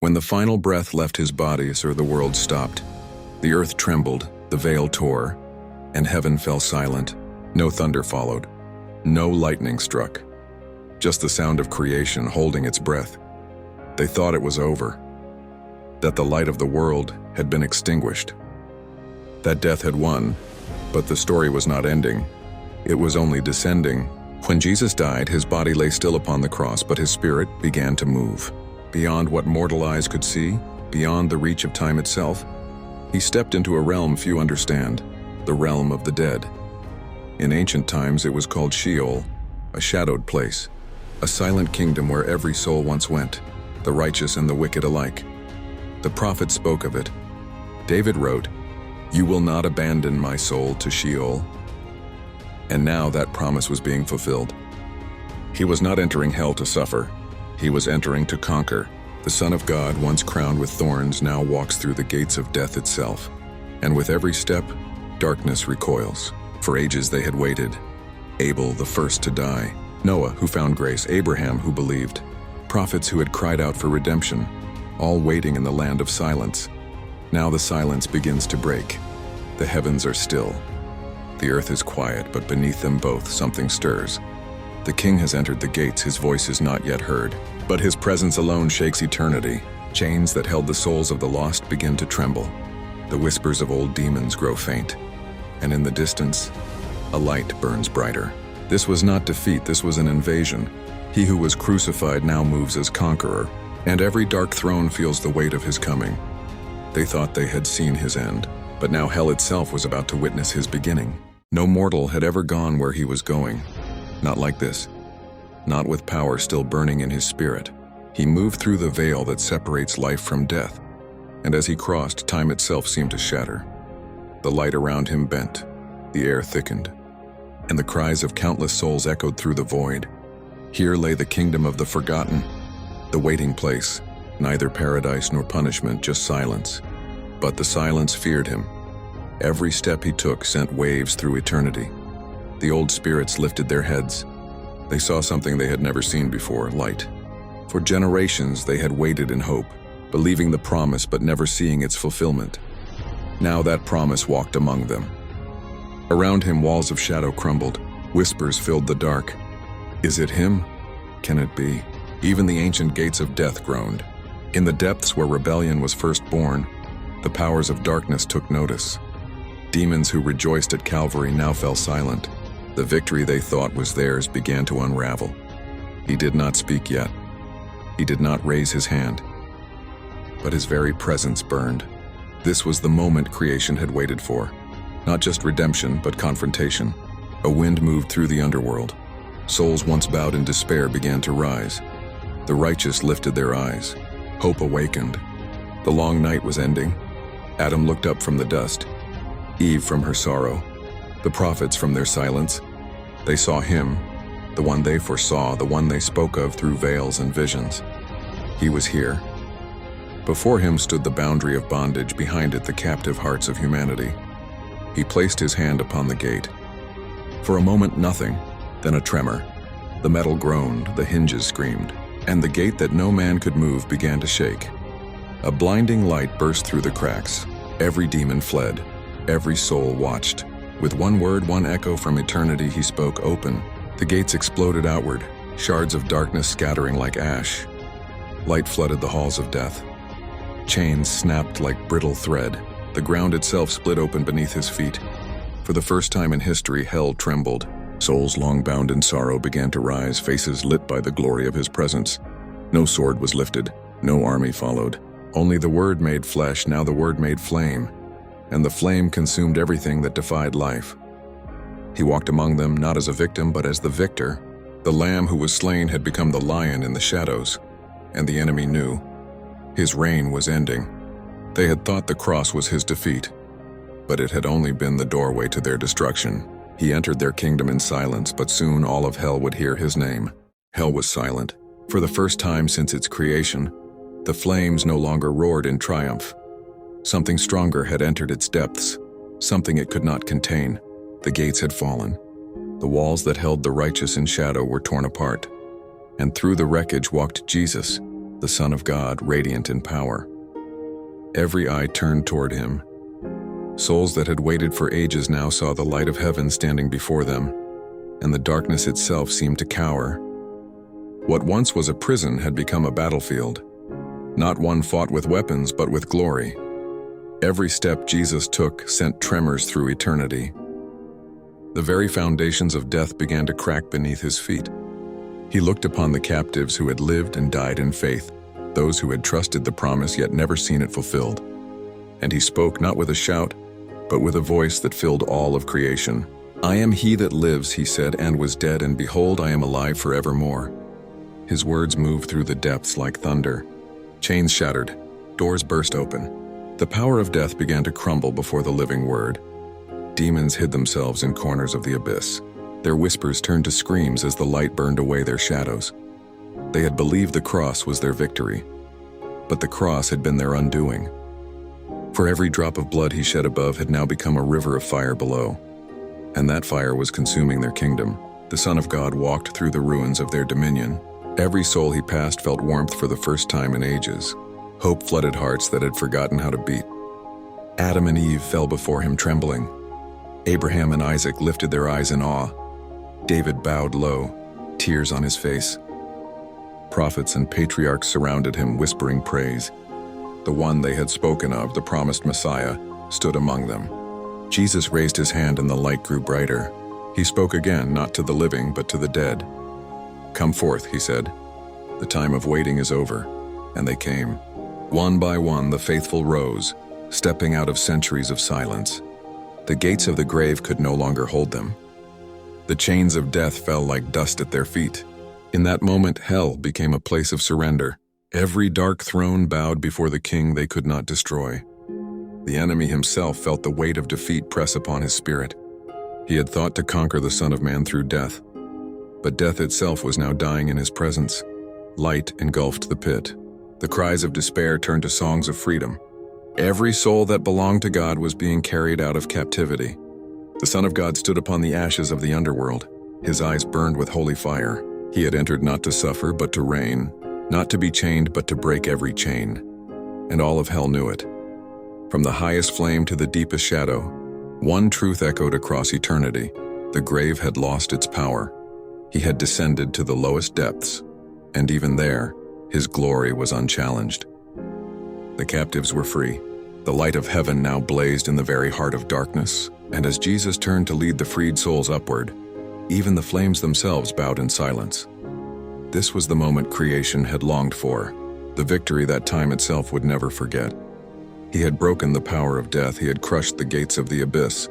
When the final breath left his body, the world stopped. The earth trembled, the veil tore, and heaven fell silent. No thunder followed. No lightning struck. Just the sound of creation holding its breath. They thought it was over. That the light of the world had been extinguished. That death had won, but the story was not ending. It was only descending. When Jesus died, his body lay still upon the cross, but his spirit began to move. Beyond what mortal eyes could see, beyond the reach of time itself, he stepped into a realm few understand, the realm of the dead. In ancient times, it was called Sheol, a shadowed place, a silent kingdom where every soul once went, the righteous and the wicked alike. The prophet spoke of it. David wrote, "You will not abandon my soul to Sheol." And now that promise was being fulfilled. He was not entering hell to suffer. He was entering to conquer. The Son of God, once crowned with thorns, now walks through the gates of death itself. And with every step, darkness recoils. For ages they had waited. Abel, the first to die. Noah, who found grace. Abraham, who believed. Prophets who had cried out for redemption. All waiting in the land of silence. Now the silence begins to break. The heavens are still. The earth is quiet, but beneath them both something stirs. The King has entered the gates, his voice is not yet heard, but his presence alone shakes eternity. Chains that held the souls of the lost begin to tremble. The whispers of old demons grow faint, and in the distance, a light burns brighter. This was not defeat, this was an invasion. He who was crucified now moves as conqueror, and every dark throne feels the weight of his coming. They thought they had seen his end, but now hell itself was about to witness his beginning. No mortal had ever gone where he was going. Not like this. Not with power still burning in his spirit. He moved through the veil that separates life from death, and as he crossed, time itself seemed to shatter. The light around him bent, the air thickened, and the cries of countless souls echoed through the void. Here lay the kingdom of the forgotten, the waiting place, neither paradise nor punishment, just silence. But the silence feared him. Every step he took sent waves through eternity. The old spirits lifted their heads. They saw something they had never seen before, light. For generations they had waited in hope, believing the promise but never seeing its fulfillment. Now that promise walked among them. Around him walls of shadow crumbled, whispers filled the dark. Is it him? Can it be? Even the ancient gates of death groaned. In the depths where rebellion was first born, the powers of darkness took notice. Demons who rejoiced at Calvary now fell silent. The victory they thought was theirs began to unravel. He did not speak yet. He did not raise his hand. But his very presence burned. This was the moment creation had waited for. Not just redemption, but confrontation. A wind moved through the underworld. Souls once bowed in despair began to rise. The righteous lifted their eyes. Hope awakened. The long night was ending. Adam looked up from the dust. Eve from her sorrow. The prophets from their silence. They saw him, the one they foresaw, the one they spoke of through veils and visions. He was here. Before him stood the boundary of bondage, behind it the captive hearts of humanity. He placed his hand upon the gate. For a moment nothing, then a tremor. The metal groaned, the hinges screamed, and the gate that no man could move began to shake. A blinding light burst through the cracks. Every demon fled. Every soul watched. With one word, one echo from eternity, he spoke, "Open." The gates exploded outward, shards of darkness scattering like ash. Light flooded the halls of death. Chains snapped like brittle thread. The ground itself split open beneath his feet. For the first time in history, hell trembled. Souls long bound in sorrow began to rise, faces lit by the glory of his presence. No sword was lifted, no army followed. Only the Word made flesh, now the Word made flame. And the flame consumed everything that defied life. He walked among them not as a victim, but as the victor. The lamb who was slain had become the lion in the shadows, and the enemy knew. His reign was ending. They had thought the cross was his defeat, but it had only been the doorway to their destruction. He entered their kingdom in silence, but soon all of hell would hear his name. Hell was silent. For the first time since its creation, the flames no longer roared in triumph. Something stronger had entered its depths, something it could not contain. The gates had fallen. The walls that held the righteous in shadow were torn apart. And through the wreckage walked Jesus, the Son of God, radiant in power. Every eye turned toward him. Souls that had waited for ages now saw the light of heaven standing before them, and the darkness itself seemed to cower. What once was a prison had become a battlefield, not one fought with weapons but with glory. Every step Jesus took sent tremors through eternity. The very foundations of death began to crack beneath his feet. He looked upon the captives who had lived and died in faith, those who had trusted the promise yet never seen it fulfilled. And he spoke not with a shout, but with a voice that filled all of creation. "I am he that lives," he said, "and was dead, and behold, I am alive forevermore." His words moved through the depths like thunder. Chains shattered, doors burst open. The power of death began to crumble before the living word. Demons hid themselves in corners of the abyss. Their whispers turned to screams as the light burned away their shadows. They had believed the cross was their victory, but the cross had been their undoing. For every drop of blood he shed above had now become a river of fire below, and that fire was consuming their kingdom. The Son of God walked through the ruins of their dominion. Every soul he passed felt warmth for the first time in ages. Hope flooded hearts that had forgotten how to beat. Adam and Eve fell before him trembling. Abraham and Isaac lifted their eyes in awe. David bowed low, tears on his face. Prophets and patriarchs surrounded him, whispering praise. The one they had spoken of, the promised Messiah, stood among them. Jesus raised his hand and the light grew brighter. He spoke again, not to the living, but to the dead. "Come forth," he said. "The time of waiting is over." And they came. One by one, the faithful rose, stepping out of centuries of silence. The gates of the grave could no longer hold them. The chains of death fell like dust at their feet. In that moment, hell became a place of surrender. Every dark throne bowed before the king they could not destroy. The enemy himself felt the weight of defeat press upon his spirit. He had thought to conquer the Son of Man through death, but death itself was now dying in his presence. Light engulfed the pit. The cries of despair turned to songs of freedom. Every soul that belonged to God was being carried out of captivity. The Son of God stood upon the ashes of the underworld. His eyes burned with holy fire. He had entered not to suffer, but to reign, not to be chained, but to break every chain. And all of hell knew it. From the highest flame to the deepest shadow, one truth echoed across eternity. The grave had lost its power. He had descended to the lowest depths, and even there, his glory was unchallenged. The captives were free. The light of heaven now blazed in the very heart of darkness, and as Jesus turned to lead the freed souls upward, even the flames themselves bowed in silence. This was the moment creation had longed for, the victory that time itself would never forget. He had broken the power of death. He had crushed the gates of the abyss.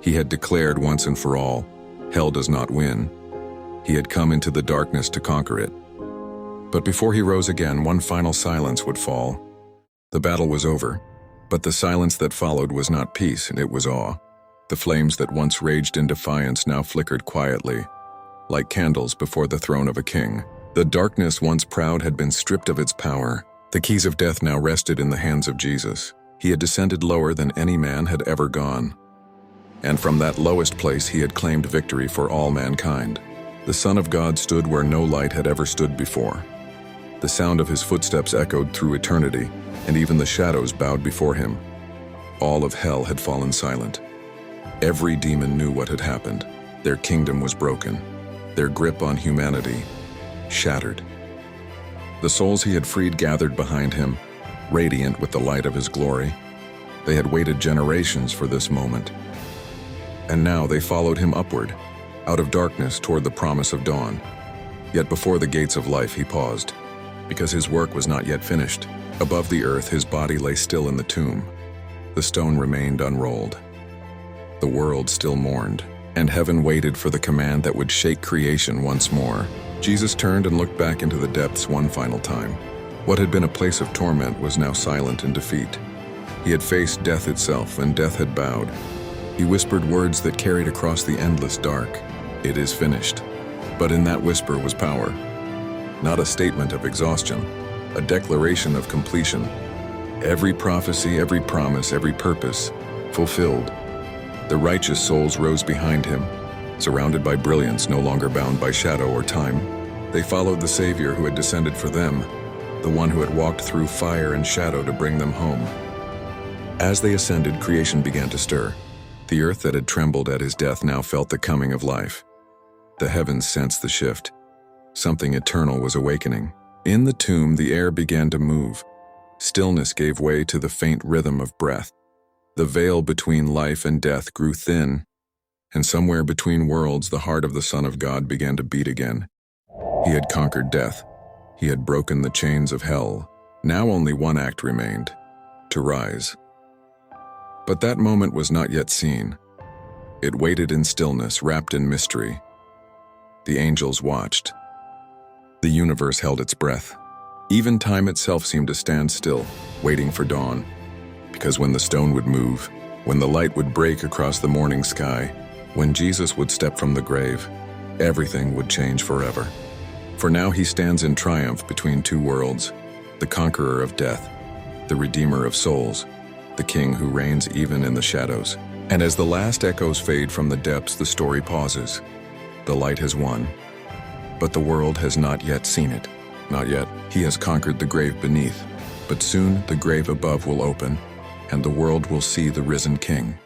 He had declared once and for all, hell does not win. He had come into the darkness to conquer it. But before he rose again, one final silence would fall. The battle was over, but the silence that followed was not peace, it was awe. The flames that once raged in defiance now flickered quietly, like candles before the throne of a king. The darkness once proud had been stripped of its power. The keys of death now rested in the hands of Jesus. He had descended lower than any man had ever gone. And from that lowest place he had claimed victory for all mankind. The Son of God stood where no light had ever stood before. The sound of his footsteps echoed through eternity, and even the shadows bowed before him. All of hell had fallen silent. Every demon knew what had happened. Their kingdom was broken. Their grip on humanity shattered. The souls he had freed gathered behind him, radiant with the light of his glory. They had waited generations for this moment. And now they followed him upward, out of darkness toward the promise of dawn. Yet before the gates of life he paused, because his work was not yet finished. Above the earth, his body lay still in the tomb. The stone remained unrolled. The world still mourned, and heaven waited for the command that would shake creation once more. Jesus turned and looked back into the depths one final time. What had been a place of torment was now silent in defeat. He had faced death itself, and death had bowed. He whispered words that carried across the endless dark. "It is finished." But in that whisper was power. Not a statement of exhaustion, a declaration of completion. Every prophecy, every promise, every purpose fulfilled. The righteous souls rose behind him, surrounded by brilliance, no longer bound by shadow or time. They followed the Savior who had descended for them, the one who had walked through fire and shadow to bring them home. As they ascended, creation began to stir. The earth that had trembled at his death now felt the coming of life. The heavens sensed the shift. Something eternal was awakening. In the tomb, the air began to move. Stillness gave way to the faint rhythm of breath. The veil between life and death grew thin, and somewhere between worlds, the heart of the Son of God began to beat again. He had conquered death. He had broken the chains of hell. Now only one act remained: to rise. But that moment was not yet seen. It waited in stillness, wrapped in mystery. The angels watched. The universe held its breath. Even time itself seemed to stand still, waiting for dawn. Because when the stone would move, when the light would break across the morning sky, when Jesus would step from the grave, everything would change forever. For now he stands in triumph between two worlds, the conqueror of death, the redeemer of souls, the king who reigns even in the shadows. And as the last echoes fade from the depths, the story pauses. The light has won, but the world has not yet seen it. Not yet. He has conquered the grave beneath, but soon the grave above will open, and the world will see the risen King.